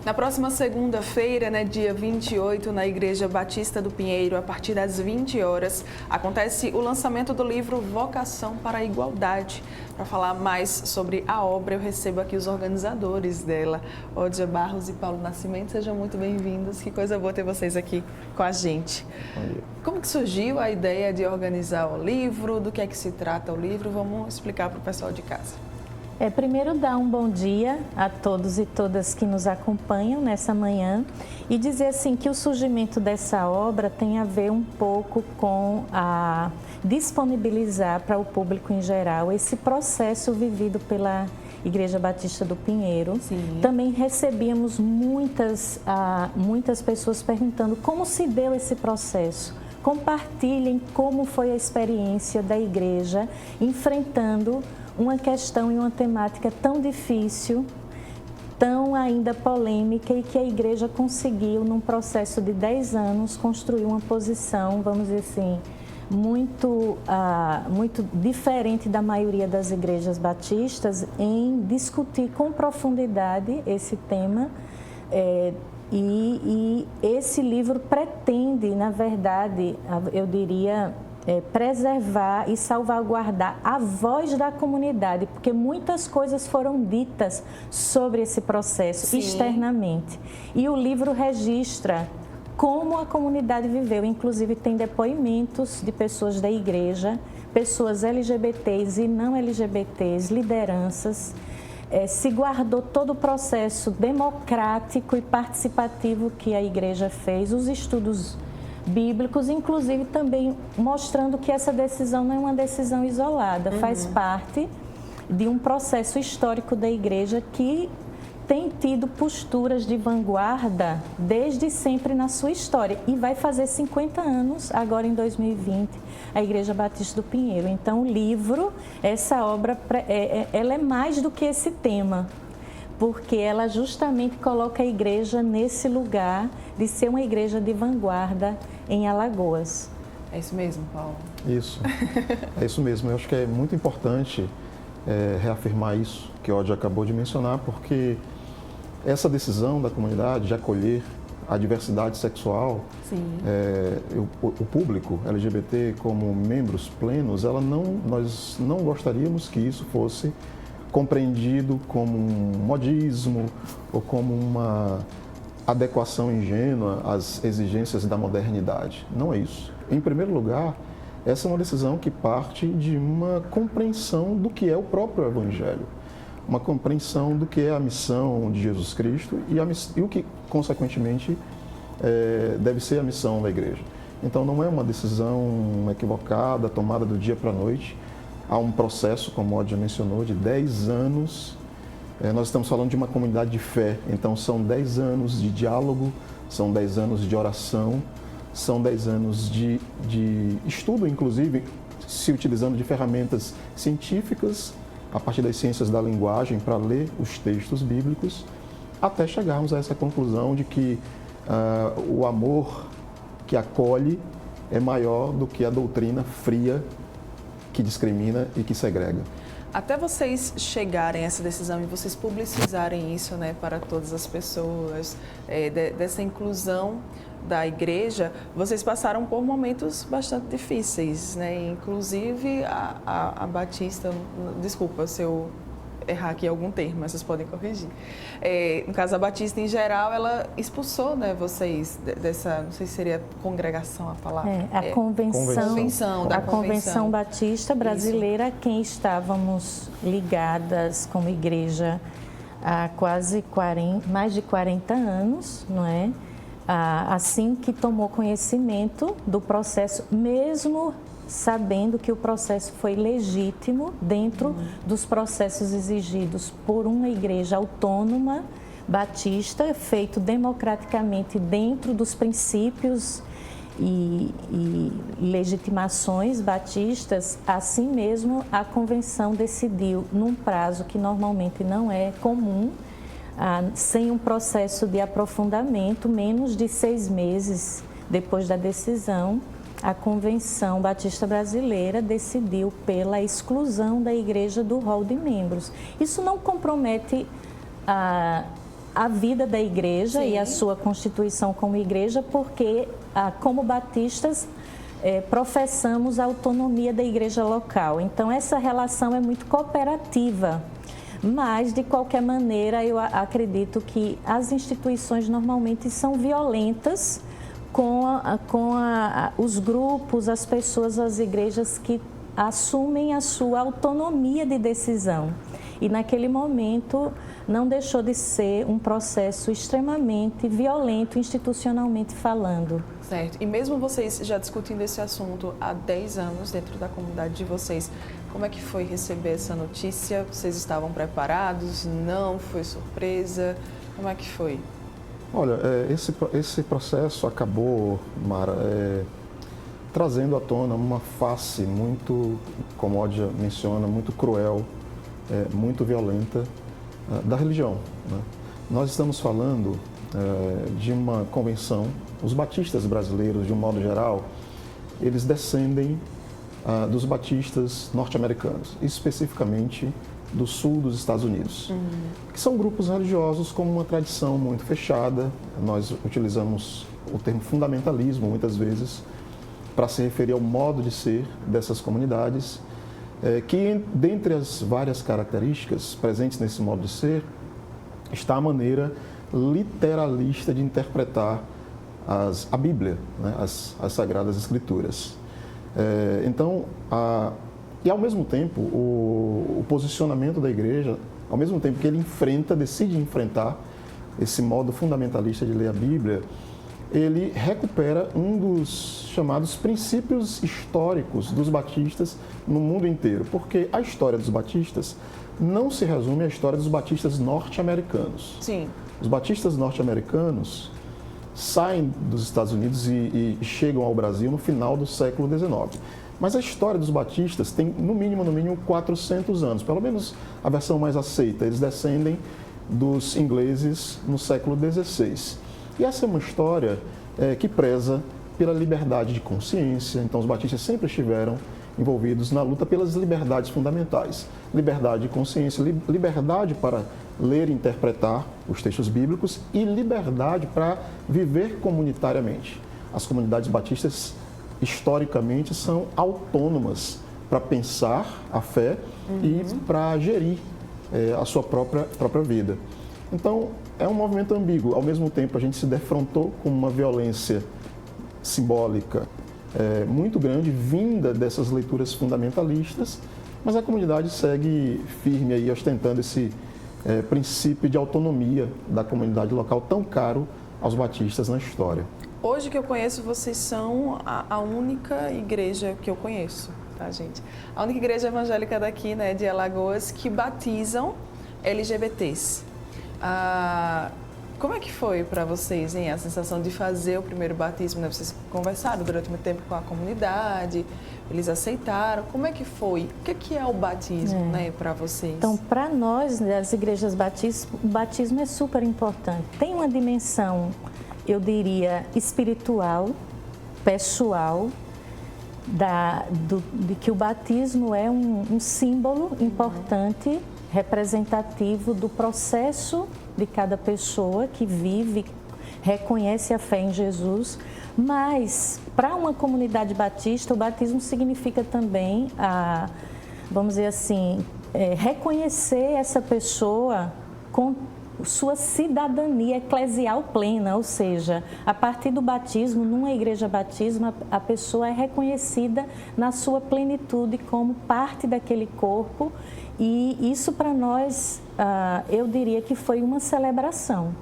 Na próxima segunda-feira, né, dia 28, na Igreja Batista do Pinheiro, a partir das 20 horas, acontece o lançamento do livro Vocação para a Igualdade. Para falar mais sobre a obra, eu recebo aqui os organizadores dela, Ódia Barros e Paulo Nascimento. Sejam muito bem-vindos. Que coisa boa ter vocês aqui com a gente. Como que surgiu a ideia de organizar o livro? Do que é que se trata o livro? Vamos explicar para o pessoal de casa. Primeiro dar um bom dia a todos e todas que nos acompanham nessa manhã e dizer assim que o surgimento dessa obra tem a ver um pouco com a disponibilizar para o público em geral esse processo vivido pela Igreja Batista do Pinheiro. Sim. Também recebíamos muitas pessoas perguntando como se deu esse processo. Compartilhem como foi a experiência da igreja enfrentando uma questão e uma temática tão difícil, tão ainda polêmica e que a igreja conseguiu, num processo de 10 anos, construir uma posição, vamos dizer assim, muito diferente da maioria das igrejas batistas em discutir com profundidade esse tema. E esse livro pretende, na verdade, eu diria, preservar e salvaguardar a voz da comunidade, porque muitas coisas foram ditas sobre esse processo. Sim. Externamente. E o livro registra como a comunidade viveu, inclusive tem depoimentos de pessoas da igreja, pessoas LGBTs e não LGBTs, lideranças. Se guardou todo o processo democrático e participativo que a igreja fez, os estudos bíblicos, inclusive também mostrando que essa decisão não é uma decisão isolada, faz parte de um processo histórico da igreja que tem tido posturas de vanguarda desde sempre na sua história e vai fazer 50 anos agora em 2020, a Igreja Batista do Pinheiro. Então o livro, essa obra, ela é mais do que esse tema, porque ela justamente coloca a igreja nesse lugar de ser uma igreja de vanguarda em Alagoas. É isso mesmo, Paulo? Isso, é isso mesmo. Eu acho que é muito importante reafirmar isso que o Ódio acabou de mencionar, porque essa decisão da comunidade de acolher a diversidade sexual, o público LGBT como membros plenos, nós não gostaríamos que isso fosse compreendido como um modismo ou como uma adequação ingênua às exigências da modernidade. Não é isso. Em primeiro lugar, essa é uma decisão que parte de uma compreensão do que é o próprio Evangelho, uma compreensão do que é a missão de Jesus Cristo e o que, consequentemente, deve ser a missão da igreja. Então, não é uma decisão equivocada, tomada do dia para a noite. Há um processo, como o Ódio já mencionou, de 10 anos. Nós estamos falando de uma comunidade de fé, então são 10 anos de diálogo, são 10 anos de oração, são 10 anos de estudo, inclusive, se utilizando de ferramentas científicas, a partir das ciências da linguagem, para ler os textos bíblicos, até chegarmos a essa conclusão de que o amor que acolhe é maior do que a doutrina fria que discrimina e que segrega. Até vocês chegarem a essa decisão e vocês publicizarem isso, né, para todas as pessoas, dessa inclusão da igreja, vocês passaram por momentos bastante difíceis, né? Inclusive a Batista, desculpa se eu errar aqui algum termo, mas vocês podem corrigir. No caso, a Batista, em geral, ela expulsou, né, vocês dessa, não sei se seria congregação a palavra. A Convenção Batista Brasileira, a quem estávamos ligadas como igreja há mais de 40 anos, não é? Assim que tomou conhecimento do processo, mesmo sabendo que o processo foi legítimo dentro dos processos exigidos por uma igreja autônoma batista, feito democraticamente dentro dos princípios e legitimações batistas. Assim mesmo, a convenção decidiu, num prazo que normalmente não é comum, sem um processo de aprofundamento, menos de 6 meses depois da decisão, a Convenção Batista Brasileira decidiu pela exclusão da igreja do rol de membros. Isso não compromete a vida da igreja Sim. e a sua constituição como igreja, porque como batistas professamos a autonomia da igreja local. Então essa relação é muito cooperativa, mas de qualquer maneira eu acredito que as instituições normalmente são violentas com os grupos, as pessoas, as igrejas que assumem a sua autonomia de decisão. E naquele momento não deixou de ser um processo extremamente violento, institucionalmente falando. Certo. E mesmo vocês já discutindo esse assunto há 10 anos dentro da comunidade de vocês, como é que foi receber essa notícia? Vocês estavam preparados? Não? Foi surpresa? Como é que foi? Olha, esse processo acabou, Mara, trazendo à tona uma face muito, como Odia menciona, muito cruel, muito violenta da religião, né? Nós estamos falando de uma convenção, os batistas brasileiros, de um modo geral, eles descendem dos batistas norte-americanos, especificamente do sul dos Estados Unidos, que são grupos religiosos com uma tradição muito fechada. Nós utilizamos o termo fundamentalismo, muitas vezes, para se referir ao modo de ser dessas comunidades, que, dentre as várias características presentes nesse modo de ser, está a maneira literalista de interpretar a Bíblia, né, as Sagradas Escrituras. E ao mesmo tempo, o posicionamento da igreja, ao mesmo tempo que ele decide enfrentar esse modo fundamentalista de ler a Bíblia, ele recupera um dos chamados princípios históricos dos batistas no mundo inteiro, porque a história dos batistas não se resume à história dos batistas norte-americanos. Sim. Os batistas norte-americanos saem dos Estados Unidos e chegam ao Brasil no final do século XIX. Mas a história dos batistas tem, no mínimo, 400 anos, pelo menos a versão mais aceita. Eles descendem dos ingleses no século XVI. E essa é uma história que preza pela liberdade de consciência. Então, os batistas sempre estiveram envolvidos na luta pelas liberdades fundamentais. Liberdade de consciência, liberdade para ler e interpretar os textos bíblicos e liberdade para viver comunitariamente. As comunidades batistas, historicamente, são autônomas para pensar a fé e para gerir a sua própria vida. Então, é um movimento ambíguo. Ao mesmo tempo, a gente se defrontou com uma violência simbólica muito grande, vinda dessas leituras fundamentalistas, mas a comunidade segue firme aí, ostentando esse princípio de autonomia da comunidade local tão caro aos batistas na história. Hoje que eu conheço, vocês são a única igreja que eu conheço, tá, gente? A única igreja evangélica daqui, né, de Alagoas, que batizam LGBTs. Como é que foi para vocês, hein, a sensação de fazer o primeiro batismo, né? Vocês conversaram durante muito tempo com a comunidade, eles aceitaram. Como é que foi? O que é o batismo, né, para vocês? Então, para nós, das igrejas batistas, o batismo é super importante. Tem uma dimensão, eu diria, espiritual, pessoal, de que o batismo é um símbolo importante, representativo do processo de cada pessoa que vive, reconhece a fé em Jesus. Mas, para uma comunidade batista, o batismo significa também, vamos dizer assim, reconhecer essa pessoa com sua cidadania eclesial plena, ou seja, a partir do batismo, numa igreja batismo, a pessoa é reconhecida na sua plenitude como parte daquele corpo, e isso para nós, eu diria que foi uma celebração.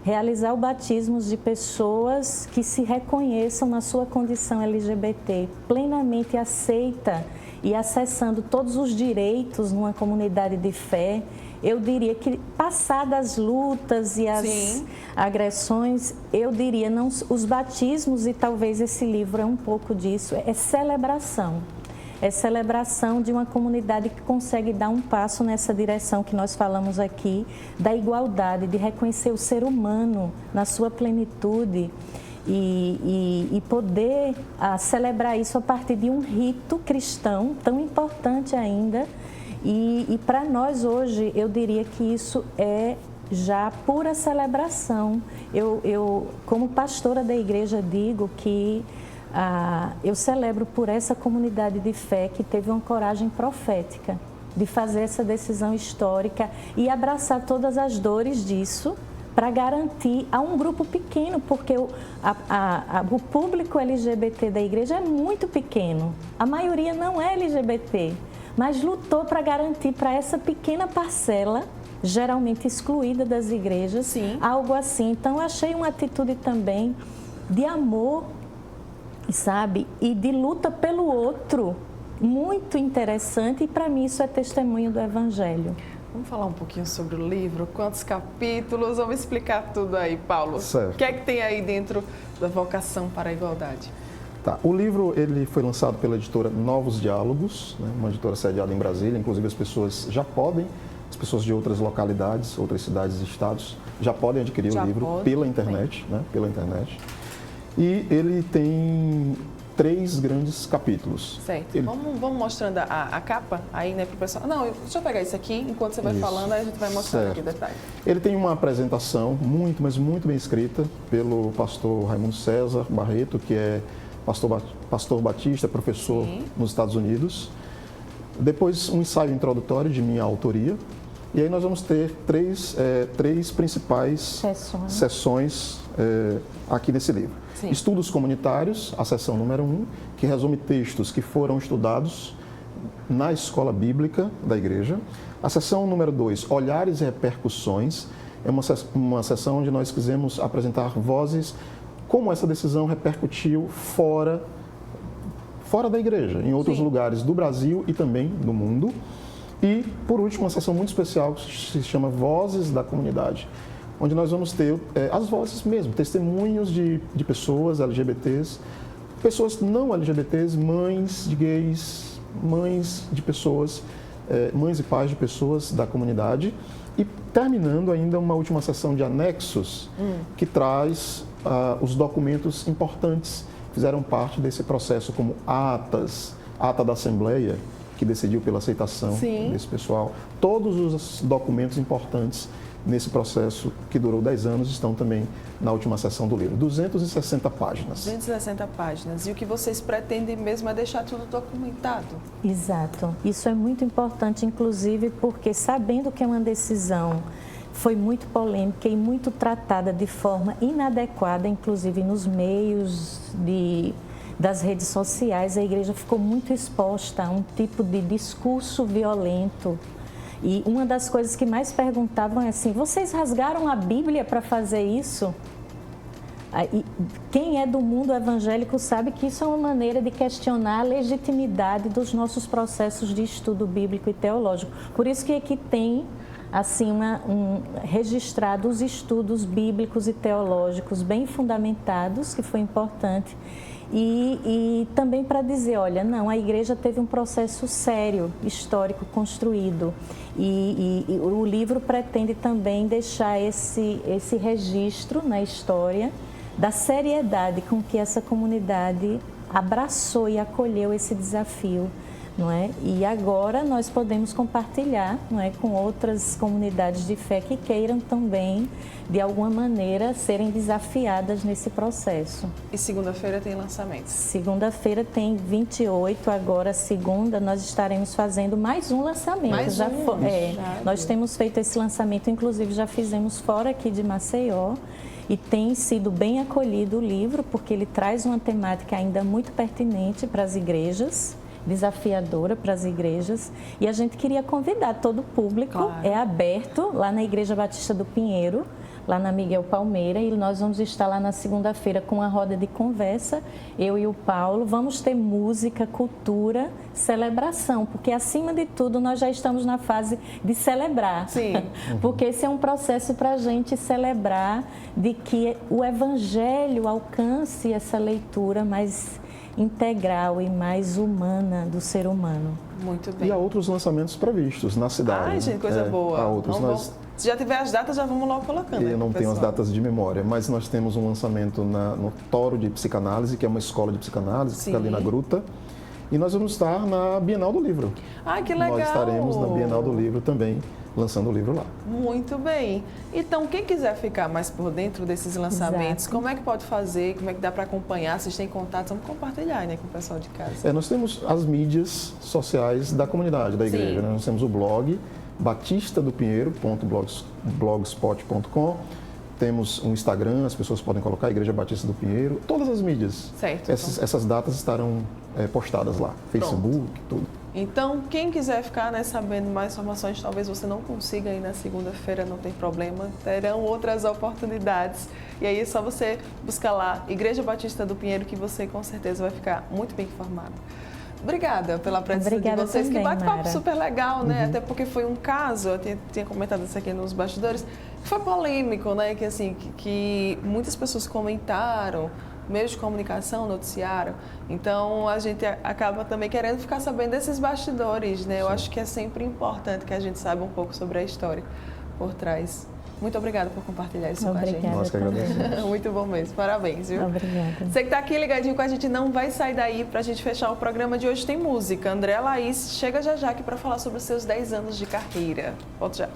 Realizar o batismo de pessoas que se reconheçam na sua condição LGBT, plenamente aceita e acessando todos os direitos numa comunidade de fé. Eu diria que, passadas as lutas e as agressões, eu diria, não, os batismos, e talvez esse livro é um pouco disso, é celebração. É celebração de uma comunidade que consegue dar um passo nessa direção que nós falamos aqui, da igualdade, de reconhecer o ser humano na sua plenitude e poder celebrar isso a partir de um rito cristão tão importante ainda. E para nós hoje, eu diria que isso é já pura celebração. Eu como pastora da igreja, digo que eu celebro por essa comunidade de fé que teve uma coragem profética de fazer essa decisão histórica e abraçar todas as dores disso para garantir a um grupo pequeno, porque o público LGBT da igreja é muito pequeno. A maioria não é LGBT, mas lutou para garantir para essa pequena parcela, geralmente excluída das igrejas, Sim. algo assim. Então, eu achei uma atitude também de amor, sabe? E de luta pelo outro, muito interessante, e para mim isso é testemunho do Evangelho. Vamos falar um pouquinho sobre o livro, quantos capítulos, vamos explicar tudo aí, Paulo. Certo. O que é que tem aí dentro da Vocação para a Igualdade? Tá. O livro ele foi lançado pela editora Novos Diálogos, né? Uma editora sediada em Brasília, inclusive as pessoas de outras localidades, outras cidades e estados, já podem adquirir o livro pela internet, né? Pela internet. E ele tem 3 grandes capítulos. Certo. Vamos mostrando a capa aí, né, para o pessoal. Não, deixa eu pegar isso aqui, enquanto você vai falando, aí a gente vai mostrando aqui o detalhe. Ele tem uma apresentação muito, mas muito bem escrita pelo pastor Raimundo César Barreto, que é pastor batista, professor nos Estados Unidos. Depois, um ensaio introdutório de minha autoria. E aí nós vamos ter três principais sessões aqui nesse livro. Sim. Estudos comunitários, a seção número 1, que resume textos que foram estudados na escola bíblica da igreja. A seção número 2, olhares e repercussões, é uma seção onde nós quisemos apresentar vozes, como essa decisão repercutiu fora da igreja, em outros lugares do Brasil e também do mundo. E, por último, uma sessão muito especial que se chama Vozes da Comunidade, onde nós vamos ter as vozes mesmo, testemunhos de pessoas LGBTs, pessoas não LGBTs, mães de gays, mães de pessoas, mães e pais de pessoas da comunidade. E terminando ainda uma última sessão de anexos que traz os documentos importantes que fizeram parte desse processo, como ata da Assembleia, que decidiu pela aceitação desse pessoal. Todos os documentos importantes nesse processo, que durou 10 anos, estão também na última sessão do livro. 260 páginas. 260 páginas. E o que vocês pretendem mesmo é deixar tudo documentado. Exato. Isso é muito importante, inclusive, porque sabendo que é uma decisão foi muito polêmica e muito tratada de forma inadequada, inclusive nos meios das redes sociais, a igreja ficou muito exposta a um tipo de discurso violento. E uma das coisas que mais perguntavam é assim: vocês rasgaram a Bíblia para fazer isso? E quem é do mundo evangélico sabe que isso é uma maneira de questionar a legitimidade dos nossos processos de estudo bíblico e teológico. Por isso que aqui tem assim registrado os estudos bíblicos e teológicos bem fundamentados, que foi importante. E também para dizer, olha, não, a igreja teve um processo sério, histórico, construído. E o livro pretende também deixar esse registro na história da seriedade com que essa comunidade abraçou e acolheu esse desafio, não é? E agora nós podemos compartilhar, não é, com outras comunidades de fé que queiram também, de alguma maneira, serem desafiadas nesse processo. E segunda-feira tem lançamento? Segunda-feira tem 28, agora segunda nós estaremos fazendo mais um lançamento. Nós temos feito esse lançamento, inclusive já fizemos fora aqui de Maceió, e tem sido bem acolhido o livro, porque ele traz uma temática ainda muito pertinente para as igrejas, desafiadora para as igrejas, e a gente queria convidar todo o público, é aberto lá na Igreja Batista do Pinheiro, lá na Miguel Palmeira, e nós vamos estar lá na segunda-feira com uma roda de conversa, eu e o Paulo, vamos ter música, cultura, celebração, porque acima de tudo nós já estamos na fase de celebrar, porque esse é um processo para a gente celebrar de que o Evangelho alcance essa leitura mais integral e mais humana do ser humano. Muito bem. E há outros lançamentos previstos na cidade. Ai, gente, coisa boa. Há outros. Se já tiver as datas, já vamos logo colocando. Eu não tenho as datas de memória, mas nós temos um lançamento no Toro de Psicanálise, que é uma escola de psicanálise, que fica ali na Gruta. E nós vamos estar na Bienal do Livro. Ah, que legal! Nós estaremos na Bienal do Livro também, lançando o livro lá. Muito bem. Então, quem quiser ficar mais por dentro desses lançamentos, Exato. como é que pode fazer? Como é que dá para acompanhar? Vocês têm contato? Vamos compartilhar, né, com o pessoal de casa. Nós temos as mídias sociais da comunidade, da igreja. Né? Nós temos o blog batistadopinheiro.blogspot.com. Temos um Instagram, as pessoas podem colocar Igreja Batista do Pinheiro. Todas as mídias. Certo. Essas datas estarão postadas lá. Facebook, tudo. Então, quem quiser ficar, né, sabendo mais informações, talvez você não consiga ir na segunda-feira, não tem problema, terão outras oportunidades. E aí é só você buscar lá, Igreja Batista do Pinheiro, que você com certeza vai ficar muito bem informado. Obrigada pela presença de vocês. Também, que bate-papo Mara. super legal, né? Até porque foi um caso, eu tinha comentado isso aqui nos bastidores, que foi polêmico, né? Que assim, que muitas pessoas comentaram, meios de comunicação noticiaram. Então, a gente acaba também querendo ficar sabendo desses bastidores, né? Eu acho que é sempre importante que a gente saiba um pouco sobre a história por trás. Muito obrigada por compartilhar isso com a gente. Nós que agradecemos. Muito bom mesmo. Parabéns, viu? Obrigada. Você que está aqui ligadinho com a gente, não vai sair daí. Para a gente fechar o programa de hoje tem música. André Laís chega já aqui para falar sobre os seus 10 anos de carreira. Volto já.